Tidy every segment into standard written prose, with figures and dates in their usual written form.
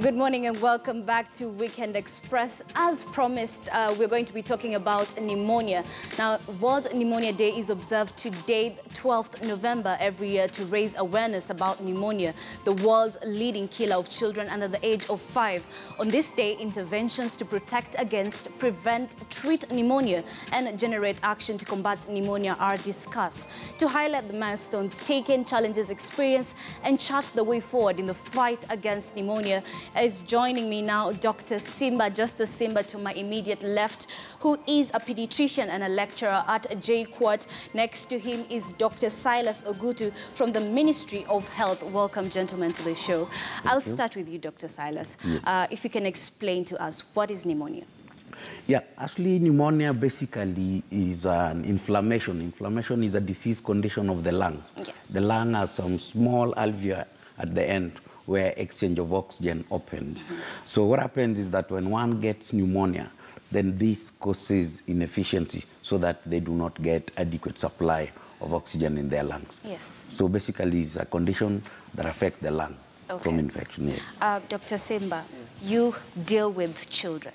Good morning and welcome back to Weekend Express. As promised, we're going to be talking about pneumonia. Now, World Pneumonia Day is observed today, 12th November, every year to raise awareness about pneumonia, the world's leading killer of children under the age of 5. On this day, interventions to protect against, prevent, treat pneumonia and generate action to combat pneumonia are discussed. To highlight the milestones taken, challenges experienced, and chart the way forward in the fight against pneumonia, is joining me now Dr. Simba, Justice Simba to my immediate left, who is a pediatrician and a lecturer at JKUAT. Next to him is Dr. Silas Ogutu from the Ministry of Health. Welcome, gentlemen, to the show. I'll start with you, Dr. Silas. Yes. If you can explain to us, what is pneumonia? Yeah, actually, pneumonia basically is an inflammation. Inflammation is a disease condition of the lung. Yes. The lung has some small alveoli at the end where exchange of oxygen opened. So what happens is that when one gets pneumonia, then this causes inefficiency so that they do not get adequate supply of oxygen in their lungs. Yes. So basically it's a condition that affects the lung from infection. Yes. Dr. Simba, you deal with children.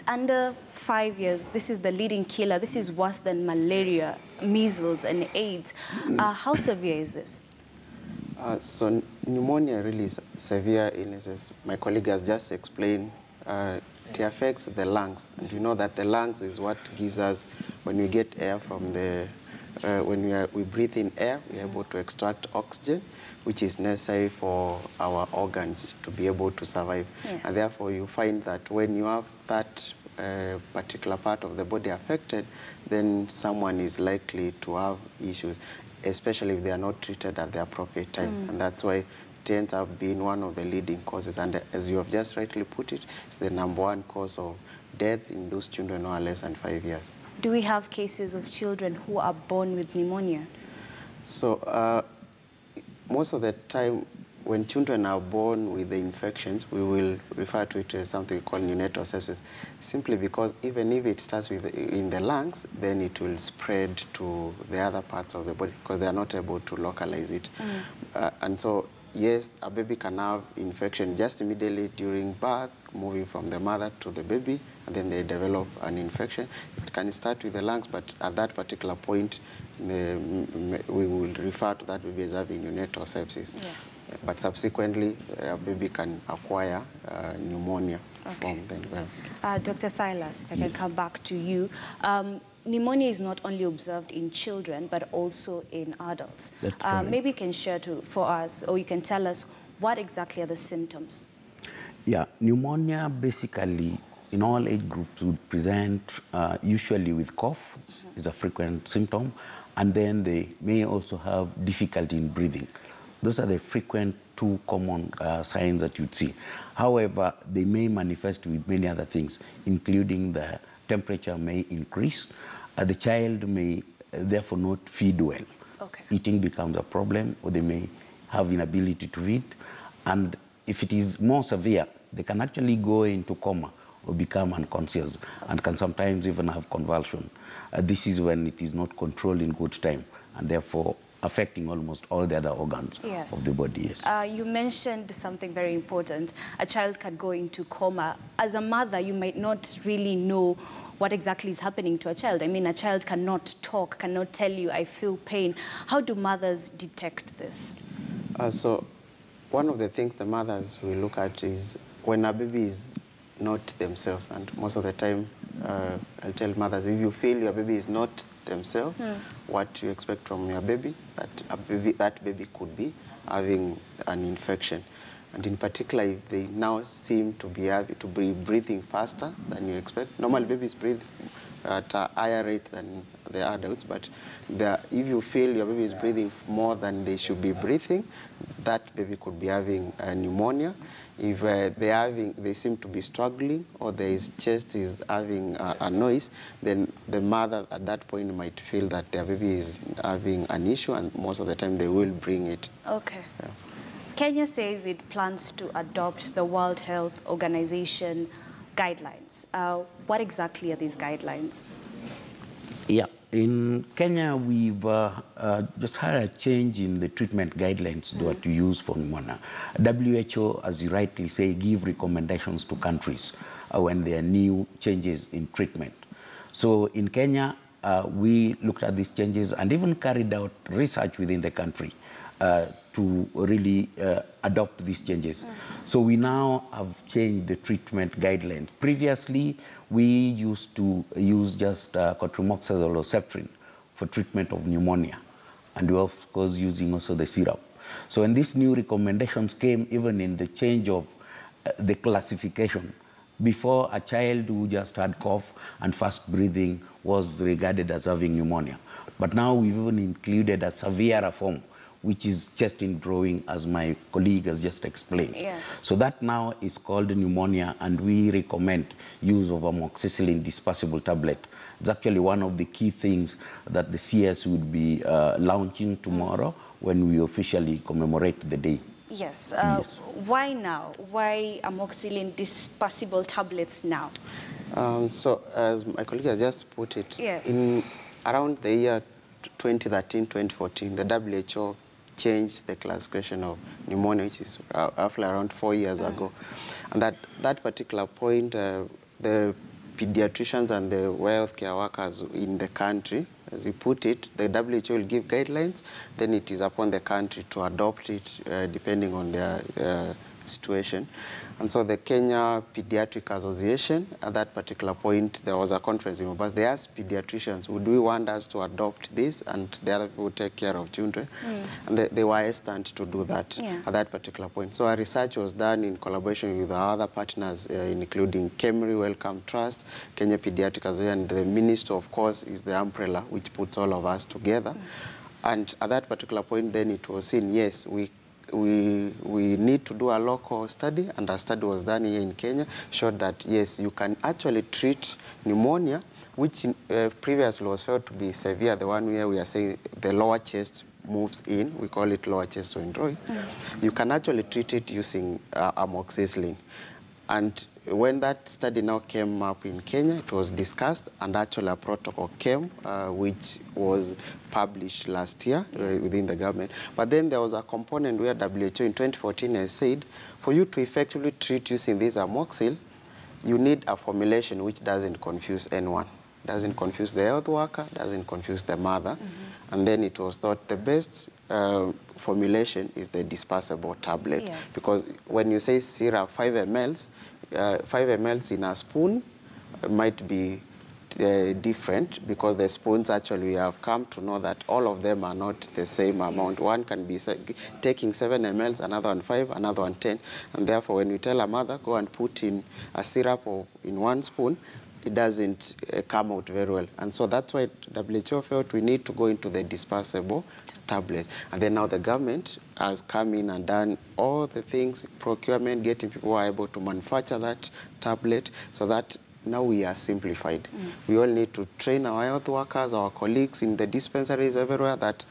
Under 5 years, this is the leading killer. This is worse than malaria, measles, and AIDS. How severe is this? So pneumonia really is severe illnesses. My colleague has just explained it affects the lungs. And you know that the lungs is what gives us, when we get air from the, when we breathe in air, we are able to extract oxygen, which is necessary for our organs to be able to survive. Yes. And therefore you find that when you have that particular part of the body affected, then someone is likely to have issues, especially if they are not treated at the appropriate time. And that's why it ends up being one of the leading causes. And as you have just rightly put it, it's the #1 cause of death in those children who are less than 5 years. Do we have cases of children who are born with pneumonia? So most of the time, when children are born with the infections, we will refer to it as something we call neonatal sepsis, simply because even if it starts in the lungs, then it will spread to the other parts of the body because they are not able to localize it. And so, yes, a baby can have infection just immediately during birth, moving from the mother to the baby, and then they develop an infection. It can start with the lungs, but at that particular point, we will refer to that baby as having neonatal sepsis. Yes. But subsequently, a baby can acquire pneumonia from the environment. Dr. Silas, if I can come back to you. Pneumonia is not only observed in children, but also in adults. Maybe you can share for us, or you can tell us, what exactly are the symptoms? Yeah, pneumonia basically in all age groups would present usually with cough, is a frequent symptom, and then they may also have difficulty in breathing. Those are the frequent two common signs that you'd see. However, they may manifest with many other things, including the temperature may increase. The child may therefore not feed well. Okay. Eating becomes a problem, or they may have inability to feed. And if it is more severe, they can actually go into coma or become unconscious and can sometimes even have convulsion. This is when it is not controlled in good time, and therefore affecting almost all the other organs of the body. Yes. You mentioned something very important. A child can go into coma. As a mother, you might not really know what exactly is happening to a child. I mean, a child cannot talk, cannot tell you, I feel pain. How do mothers detect this? So one of the things the mothers will look at is when a baby is not themselves. And most of the time, I'll tell mothers, if you feel your baby is not themselves, what you expect from your baby, that baby could be having an infection. And in particular, if they now seem to be breathing faster than you expect. Normally, babies breathe at a higher rate than the adults, but if you feel your baby is breathing more than they should be breathing, that baby could be having pneumonia. If they seem to be struggling, or their chest is having a noise, then the mother at that point might feel that their baby is having an issue, and most of the time they will bring it. Okay. Yeah. Kenya says it plans to adopt the World Health Organization guidelines. What exactly are these guidelines? Yeah, In Kenya, we've just had a change in the treatment guidelines that we use for pneumonia. WHO, as you rightly say, give recommendations to countries when there are new changes in treatment. So in Kenya, we looked at these changes and even carried out research within the country to really adopt these changes. So we now have changed the treatment guidelines. Previously, we used to use just cotrimoxazole or Septrin for treatment of pneumonia. And we were, of course, using also the syrup. So when these new recommendations came, even in the change of the classification, before, a child who just had cough and fast breathing was regarded as having pneumonia. But now we've even included a severer form, which is chest indrawing, as my colleague has just explained. Yes. So that now is called pneumonia, and we recommend use of amoxicillin dispersible tablet. It's actually one of the key things that the CS would be launching tomorrow when we officially commemorate the day. Yes. Yes. Why now? Why amoxicillin dispersible tablets now? So as my colleague has just put it, Yes. in around the year 2013, 2014, the WHO changed the classification of pneumonia, which is roughly around 4 years ago. And that particular point, the pediatricians and the healthcare workers in the country, as you put it, the WHO will give guidelines, then it is upon the country to adopt it depending on their situation. And so the Kenya Pediatric Association, at that particular point, there was a conference in Mombasa. They asked pediatricians, would we want us to adopt this, and the other people take care of children? And they were hesitant to do that at that particular point. So our research was done in collaboration with our other partners, including KEMRI, Wellcome Trust, Kenya Pediatric Association, and the Minister, of course, is the umbrella which puts all of us together. And at that particular point, then it was seen, yes, we need to do a local study, and a study was done here in Kenya, showed that, yes, you can actually treat pneumonia, which previously was felt to be severe, the one where we are saying the lower chest moves in, we call it lower chest withdrawal. You can actually treat it using amoxicillin. And when that study now came up in Kenya, it was discussed, and actually a protocol came, which was published last year within the government. But then there was a component where WHO in 2014 has said, for you to effectively treat using this amoxil, you need a formulation which doesn't confuse anyone. Doesn't confuse the health worker, doesn't confuse the mother. And then it was thought the best formulation is the dispersible tablet. Yes. Because when you say syrup, 5 mLs, 5 mLs in a spoon might be different, because the spoons, actually, we have come to know that all of them are not the same amount. Yes. One can be taking 7 mLs, another one 5, another one 10. And therefore, when you tell a mother, go and put in a syrup in 1 spoon, it doesn't come out very well. And so that's why WHO felt we need to go into the dispersible tablet. And then now the government has come in and done all the things, procurement, getting people who are able to manufacture that tablet, so that now we are simplified. We all need to train our health workers, our colleagues in the dispensaries everywhere, that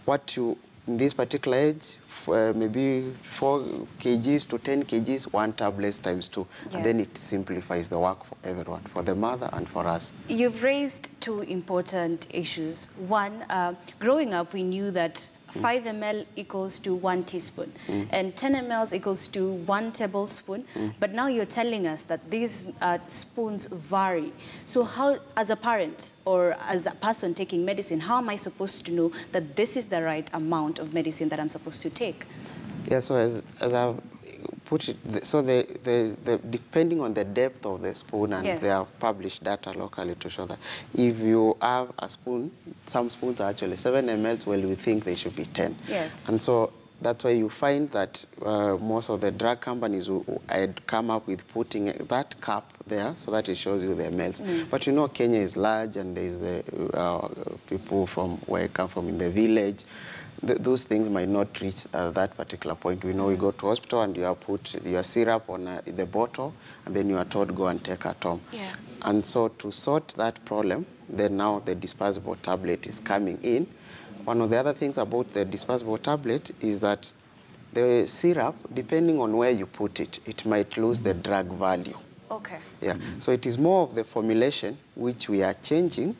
what you, in this particular age, maybe 4 kgs to 10 kgs, 1 tablet times 2. Yes. And then it simplifies the work for everyone, for the mother and for us. You've raised 2 important issues. One, growing up, we knew that 5 ml equals to 1 teaspoon, and 10 ml equals to 1 tablespoon. But now you're telling us that these spoons vary. So how, as a parent or as a person taking medicine, how am I supposed to know that this is the right amount of medicine that I'm supposed to take? Yeah, so as I've put it, so depending on the depth of the spoon, and Yes. they have published data locally to show that if you have a spoon, some spoons are actually 7 mLs, well, we think they should be 10. Yes. And so that's why you find that most of the drug companies had come up with putting that cap there so that it shows you the mLs. But you know, Kenya is large, and there's the people from where I come from in the village. Those things might not reach that particular point. We know we go to hospital and you have put your syrup on the bottle, and then you are told go and take at home. Yeah. And so to sort that problem, then now the dispersible tablet is coming in. One of the other things about the dispersible tablet is that the syrup, depending on where you put it, it might lose the drug value. Okay. Yeah. So it is more of the formulation which we are changing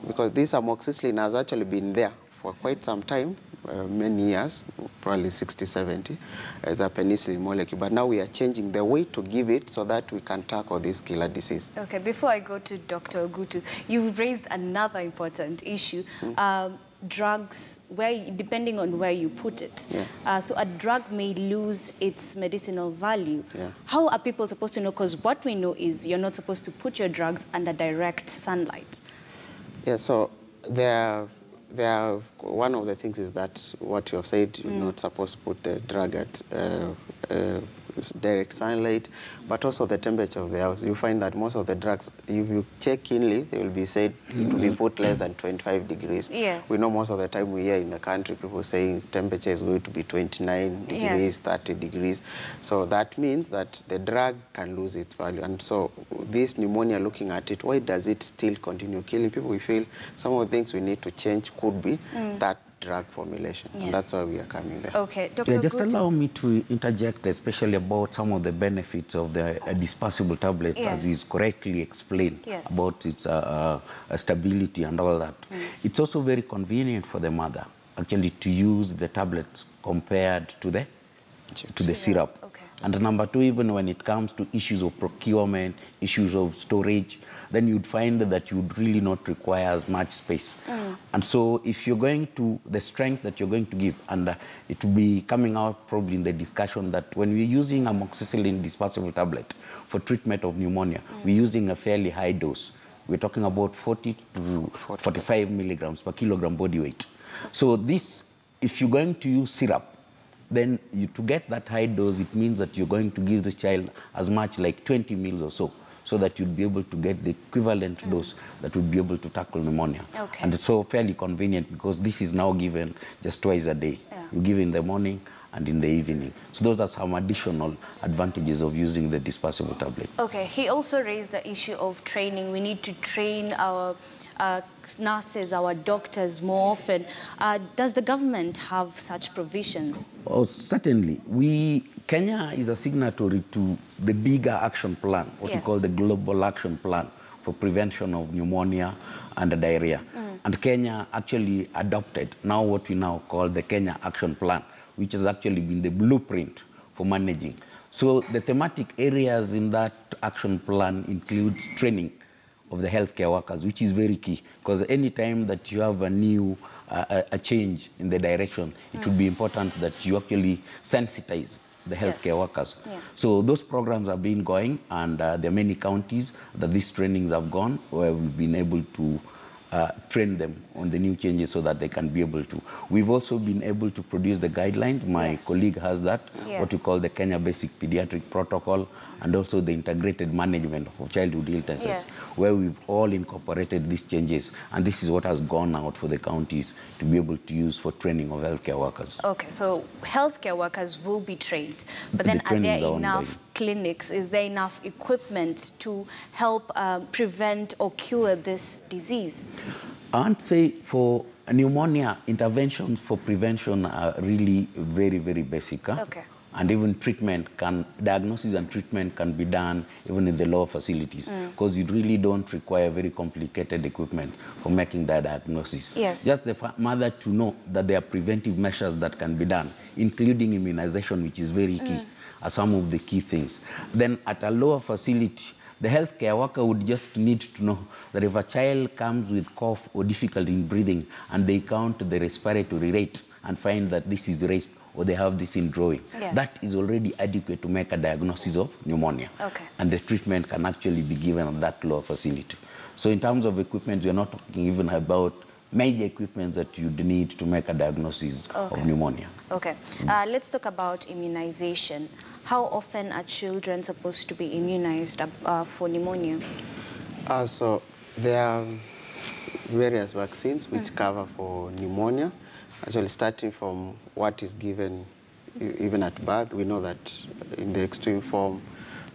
because this amoxicillin has actually been there for quite some time, many years, probably 60, 70, as a penicillin molecule. But now we are changing the way to give it so that we can tackle this killer disease. Okay, before I go to Dr. Ogutu, you've raised another important issue. Drugs, depending on where you put it. Yeah. So a drug may lose its medicinal value. Yeah. How are people supposed to know? Because what we know is you're not supposed to put your drugs under direct sunlight. Yeah, so there are, one of the things is that what you have said, you're not supposed to put the drug at direct sunlight, but also the temperature of the house. You find that most of the drugs, if you check keenly, they will be said to be put less than 25 degrees. Yes. We know most of the time we hear in the country people saying temperature is going to be 29 degrees, Yes. 30 degrees. So that means that the drug can lose its value. And so this pneumonia, looking at it, why does it still continue killing people? We feel some of the things we need to change could be that drug formulation. Yes. And that's why we are coming there. Okay, Dr. Just Ogutu. allow me to interject, especially about some of the benefits of the dispersible tablet, Yes. as is correctly explained, Yes. about its stability and all that. It's also very convenient for the mother, actually, to use the tablet compared to the syrup. Okay. And number two, even when it comes to issues of procurement, issues of storage, then you'd find that you'd really not require as much space. And so if you're going to, the strength that you're going to give, and it will be coming out probably in the discussion that when we're using amoxicillin dispersible tablet for treatment of pneumonia, we're using a fairly high dose. We're talking about 40 to 45 milligrams per kilogram body weight. So this, if you're going to use syrup, then to get that high dose, it means that you're going to give the child as much like 20 mils or so that you'll be able to get the equivalent dose that would be able to tackle pneumonia. Okay. And it's so fairly convenient because this is now given just twice a day. Yeah. You give in the morning and in the evening. So those are some additional advantages of using the dispersible tablet. Okay, he also raised the issue of training. We need to train our nurses, our doctors more often. Does the government have such provisions? Oh, certainly. Kenya is a signatory to the bigger action plan, what we Yes. call the Global Action Plan for Prevention of Pneumonia and Diarrhea. And Kenya actually adopted now what we now call the Kenya Action Plan, which has actually been the blueprint for managing. So the thematic areas in that action plan includes training of the healthcare workers, which is very key, because any time that you have a new a change in the direction, it would be important that you actually sensitize the healthcare workers. Yeah. So those programs have been going, and there are many counties that these trainings have gone, where we've been able to train them on the new changes so that they can be able to. We've also been able to produce the guidelines. My colleague has that, what we call the Kenya Basic Pediatric Protocol, and also the integrated management of childhood illnesses, where we've all incorporated these changes. And this is what has gone out for the counties to be able to use for training of healthcare workers. Okay, so healthcare workers will be trained, but then are there enough clinics? Is there enough equipment to help prevent or cure this disease? I'd say for pneumonia, interventions for prevention are really very, very basic. Okay. And even diagnosis and treatment can be done even in the lower facilities, because you really don't require very complicated equipment for making that diagnosis. Yes. Just the mother to know that there are preventive measures that can be done, including immunization, which is very key, are some of the key things. Then at a lower facility, the healthcare worker would just need to know that if a child comes with cough or difficulty in breathing and they count the respiratory rate and find that this is raised or they have this in drawing, that is already adequate to make a diagnosis of pneumonia. Okay. And the treatment can actually be given at that lower facility. So in terms of equipment, we're not talking even about major equipment that you'd need to make a diagnosis of pneumonia. Okay. Let's talk about immunization. How often are children supposed to be immunized for pneumonia? So there are various vaccines which cover for pneumonia. Actually, starting from what is given even at birth, we know that in the extreme form,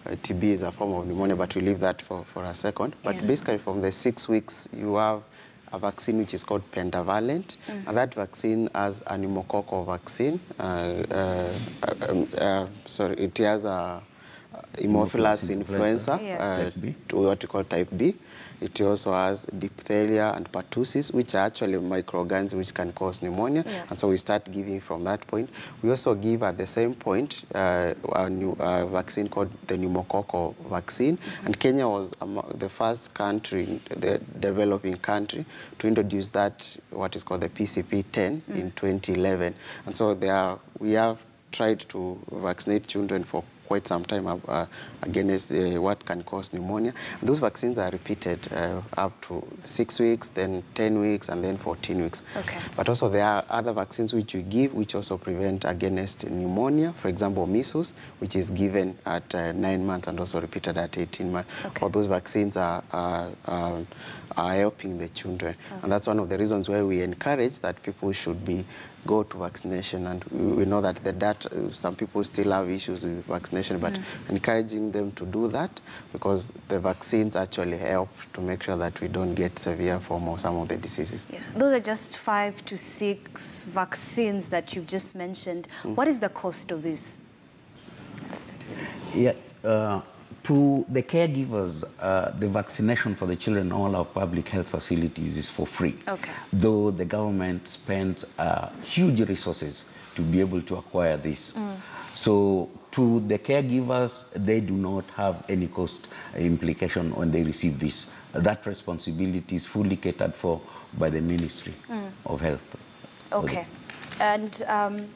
TB is a form of pneumonia, but we leave that for a second. But basically, from the 6 weeks, you have a vaccine which is called pentavalent, and that vaccine has a pneumococcal vaccine. Sorry, it has a Haemophilus influenza, Yes. to what we call type B. It also has diphtheria and pertussis, which are actually microorganisms which can cause pneumonia. Yes. And so we start giving from that point. We also give at the same point a new vaccine called the pneumococcal vaccine. And Kenya was the first country, the developing country, to introduce that, what is called the PCP-10 in 2011. And so we have tried to vaccinate children for quite some time against what can cause pneumonia. And those vaccines are repeated up to 6 weeks, then 10 weeks, and then 14 weeks. Okay. But also there are other vaccines which we give which also prevent against pneumonia. For example, measles, which is given at 9 months and also repeated at 18 months. Okay. All those vaccines are helping the children. Okay. And that's one of the reasons why we encourage that people should go to vaccination. And we know that some people still have issues with vaccination, but encouraging them to do that, because the vaccines actually help to make sure that we don't get severe form of some of the diseases. Yes, those are just 5 to 6 vaccines that you've just mentioned. What is the cost of this? Yeah, to the caregivers, the vaccination for the children in all our public health facilities is for free. Okay. Though the government spends huge resources to be able to acquire this. So to the caregivers, they do not have any cost implication when they receive this. That responsibility is fully catered for by the Ministry of Health. Okay. And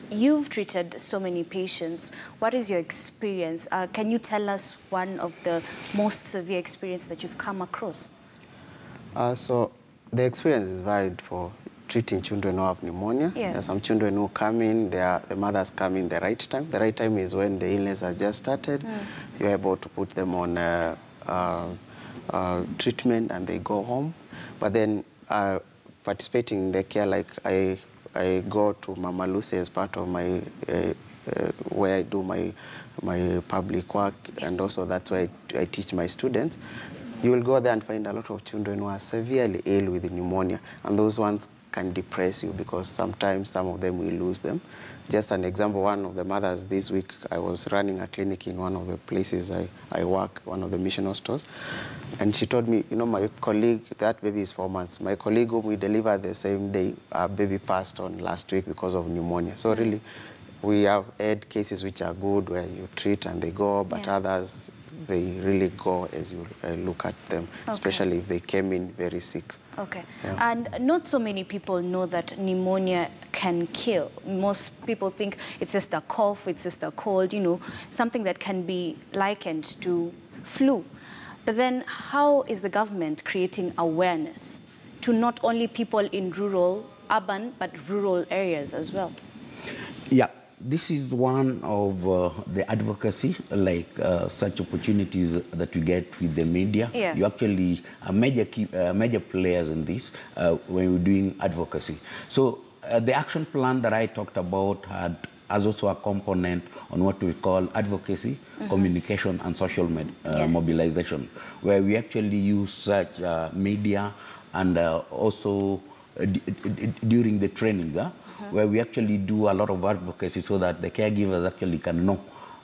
you've treated so many patients. What is your experience? Can you tell us one of the most severe experience that you've come across? So the experience is varied for treating children who have pneumonia. Yes. There are some children who come in, the mothers come in the right time. The right time is when the illness has just started. You're able to put them on treatment and they go home. But then participating in the care, like I go to Mama Lucy as part of my, where I do my public work, and also that's why I teach my students. You will go there and find a lot of children who are severely ill with pneumonia, and those ones can depress you because sometimes some of them will lose them. Just an example, one of the mothers this week, I was running a clinic in one of the places I work, one of the missional stores, and she told me, you know, my colleague, that baby is 4 months. My colleague whom we delivered the same day, our baby passed on last week because of pneumonia. So really, we have had cases which are good where you treat and they go, but others, they really go as you look at them, especially if they came in very sick. Okay. Yeah. And not so many people know that pneumonia can kill. Most people think it's just a cough, it's just a cold, you know, something that can be likened to flu. But then how is the government creating awareness to not only people in urban, but rural areas as well? Yeah. This is one of the advocacy, like such opportunities that we get with the media. Yes. You actually are major players in this when we're doing advocacy. So the action plan that I talked about has also a component on what we call advocacy, communication, and social mobilization, where we actually use such media and also during the training, where we actually do a lot of advocacy so that the caregivers actually can know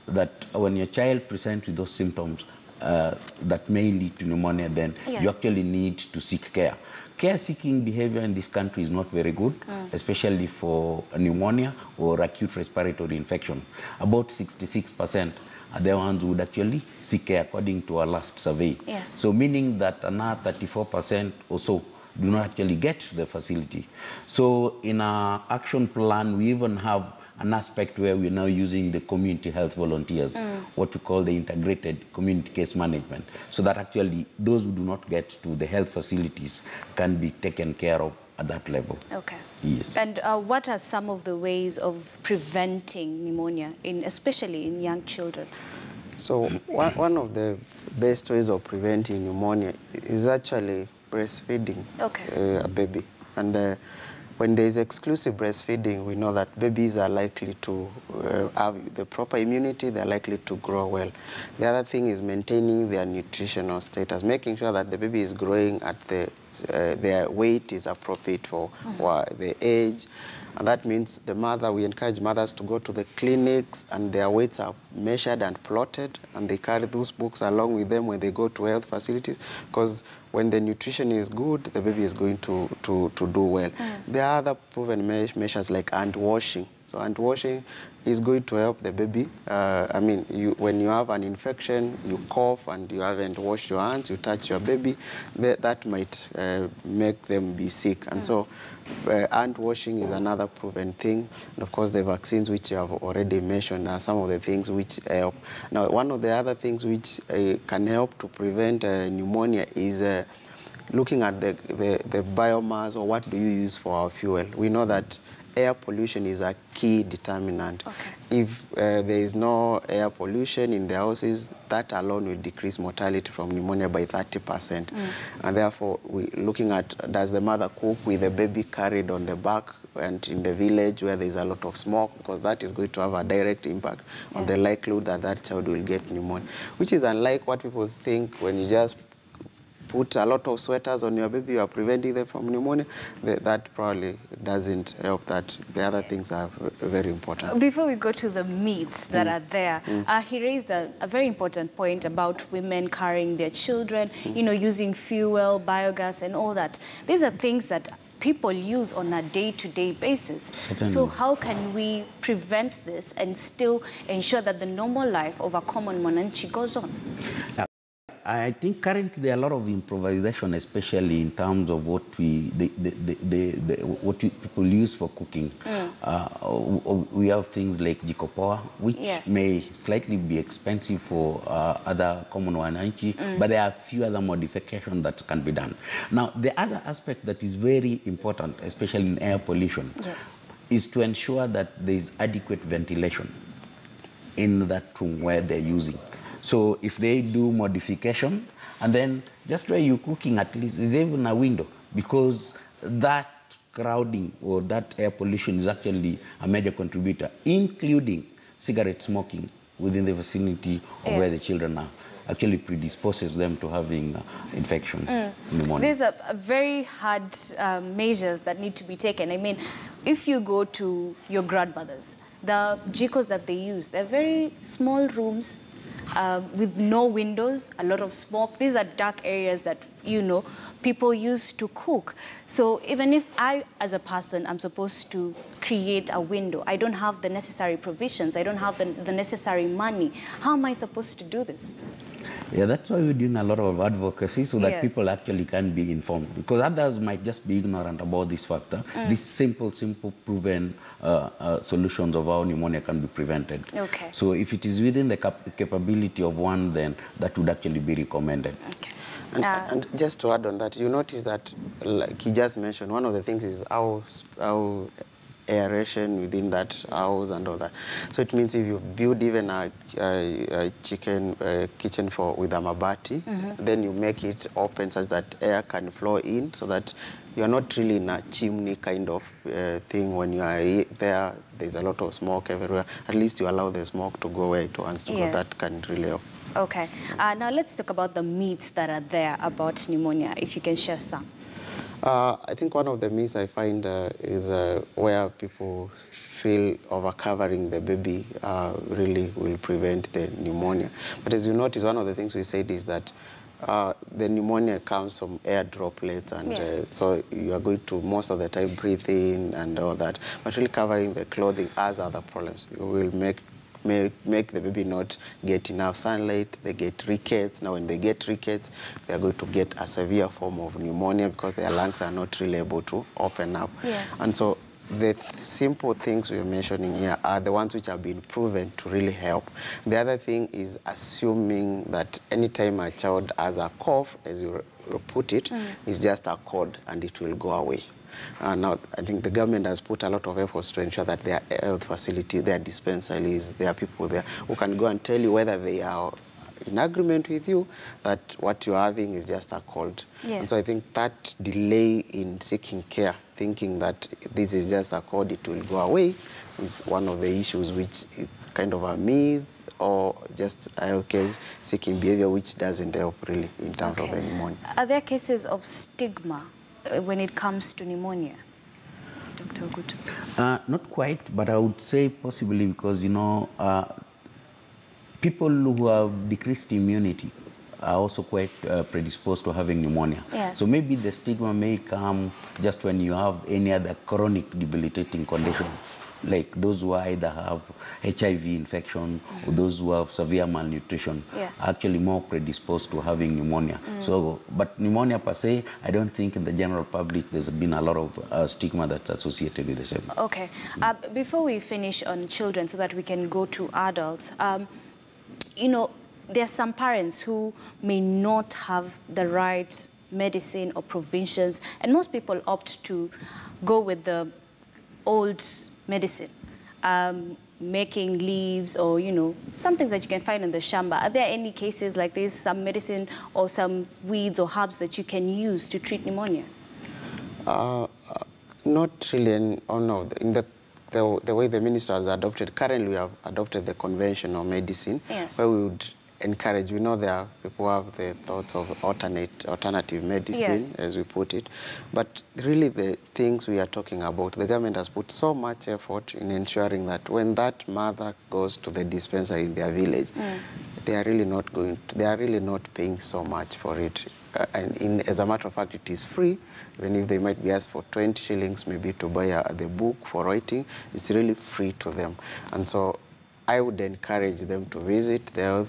that when your child presents with those symptoms that may lead to pneumonia, then you actually need to seek care. Care-seeking behavior in this country is not very good, especially for pneumonia or acute respiratory infection. About 66% are the ones who would actually seek care, according to our last survey. Yes. So meaning that another 34% or so do not actually get to the facility. So in our action plan, we even have an aspect where we're now using the community health volunteers, what we call the integrated community case management, so that actually those who do not get to the health facilities can be taken care of at that level. Okay. Yes. And what are some of the ways of preventing pneumonia, especially in young children? So one of the best ways of preventing pneumonia is actually breastfeeding a baby. And when there is exclusive breastfeeding, we know that babies are likely to have the proper immunity, they're likely to grow well. The other thing is maintaining their nutritional status, making sure that the baby is growing at the their weight is appropriate for the age. And that means the mother, we encourage mothers to go to the clinics and their weights are measured and plotted, and they carry those books along with them when they go to health facilities, because when the nutrition is good, the baby is going to do well. There are other proven measures like hand washing. So hand washing is going to help the baby. I mean, when you have an infection, you cough and you haven't washed your hands, you touch your baby, that might make them be sick. And so hand washing is another proven thing. And of course, the vaccines, which you have already mentioned, are some of the things which help. Now, one of the other things which can help to prevent pneumonia is looking at the biomass, or what do you use for our fuel. We know that air pollution is a key determinant. Okay. If there is no air pollution in the houses, that alone will decrease mortality from pneumonia by 30%. And therefore, we're looking at, does the mother cook with the baby carried on the back and in the village where there's a lot of smoke, because that is going to have a direct impact on the likelihood that that child will get pneumonia, which is unlike what people think when you just put a lot of sweaters on your baby, you are preventing them from pneumonia. That probably doesn't help. That the other things are very important. Before we go to the myths that are there, he raised a very important point about women carrying their children, you know, using fuel, biogas and all that. These are things that people use on a day-to-day basis. So how can we prevent this and still ensure that the normal life of a common Mwananchi goes on? I think currently there are a lot of improvisation, especially in terms of what people use for cooking. We have things like jikopoa, which may slightly be expensive for other common wananchi, but there are a few other modifications that can be done. Now, the other aspect that is very important, especially in air pollution, is to ensure that there is adequate ventilation in that room where they're using. So if they do modification, and then just where you're cooking, at least is even a window, because that crowding or that air pollution is actually a major contributor, including cigarette smoking within the vicinity of where the children are. Actually predisposes them to having infection, pneumonia. These are very hard measures that need to be taken. I mean, if you go to your grandmothers, the jikos that they use, they're very small rooms, with no windows, a lot of smoke. These are dark areas that, you know, people use to cook. So even if I, as a person, I'm supposed to create a window, I don't have the necessary provisions, I don't have the necessary money, how am I supposed to do this? Yeah, that's why we're doing a lot of advocacy, so that people actually can be informed. Because others might just be ignorant about this factor. These simple, proven solutions of how pneumonia can be prevented. Okay. So if it is within the capability of one, then that would actually be recommended. Okay. And just to add on that, you notice that, like he just mentioned, one of the things is how aeration within that house and all that. So it means if you build even a kitchen with a mabati, then you make it open such that air can flow in, so that you are not really in a chimney kind of thing. When you are there, there's a lot of smoke everywhere. At least you allow the smoke to go where it wants to go. That can really help. Okay. Now let's talk about the myths that are there about pneumonia, if you can share some. I think one of the myths I find is where people feel overcovering the baby really will prevent the pneumonia. But as you notice, one of the things we said is that the pneumonia comes from air droplets, and so you are going to most of the time breathe in and all that. But really covering the clothing has other problems. You will make the baby not get enough sunlight, they get rickets. Now when they get rickets, they are going to get a severe form of pneumonia because their lungs are not really able to open up. And so the simple things we're mentioning here are the ones which have been proven to really help. The other thing is assuming that anytime a child has a cough, as you put it, it's just a cold and it will go away. Now, I think the government has put a lot of efforts to ensure that there are health facilities, there are dispensaries, there are people there who can go and tell you whether they are in agreement with you that what you're having is just a cold. And so I think that delay in seeking care, thinking that this is just a cold, it will go away, is one of the issues which is kind of a myth or just a healthcare seeking behavior, which doesn't help really in terms of the pneumonia. Are there cases of stigma when it comes to pneumonia? Dr. Ogutu? Not quite, but I would say possibly because, you know, people who have decreased immunity are also quite predisposed to having pneumonia. Yes. So maybe the stigma may come just when you have any other chronic debilitating condition, like those who either have HIV infection or those who have severe malnutrition, yes, are actually more predisposed to having pneumonia. So, but pneumonia per se, I don't think in the general public there's been a lot of stigma that's associated with the same. Okay. Before we finish on children so that we can go to adults, you know, there are some parents who may not have the right medicine or provisions, and most people opt to go with the old medicine, making leaves or, you know, some things that you can find in the shamba. Are there any cases like this, some medicine or some weeds or herbs that you can use to treat pneumonia? Not really, in the way the minister has adopted, currently we have adopted the conventional medicine, yes, where we would encourage, we know there are people who have the thoughts of alternative medicine, yes, as we put it, but really the things we are talking about, the government has put so much effort in ensuring that when that mother goes to the dispensary in their village, they are really not paying so much for it. As a matter of fact, it is free, even if they might be asked for 20 shillings maybe to buy the book for writing, it's really free to them. And so I would encourage them to visit their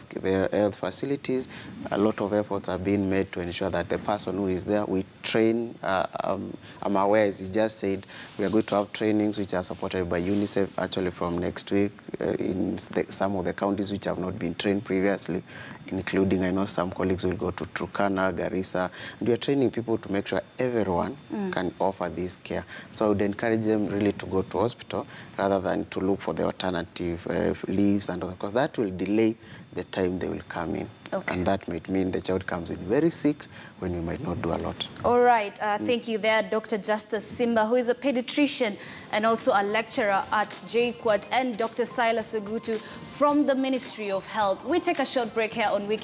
health facilities. A lot of efforts are being made to ensure that the person who is there, we train. I'm aware, as he just said, we are going to have trainings which are supported by UNICEF actually from next week in some of the counties which have not been trained previously, including, I know some colleagues will go to Turkana, Garissa, and we are training people to make sure everyone can offer this care. So I would encourage them really to go to hospital rather than to look for the alternative leaves and all, because that will delay the time they will come in. Okay. And that might mean the child comes in very sick when we might not do a lot. All right. Thank you there, Dr. Justice Simba, who is a pediatrician and also a lecturer at JQuat, and Dr. Silas Ogutu from the Ministry of Health. We take a short break here on Weekend.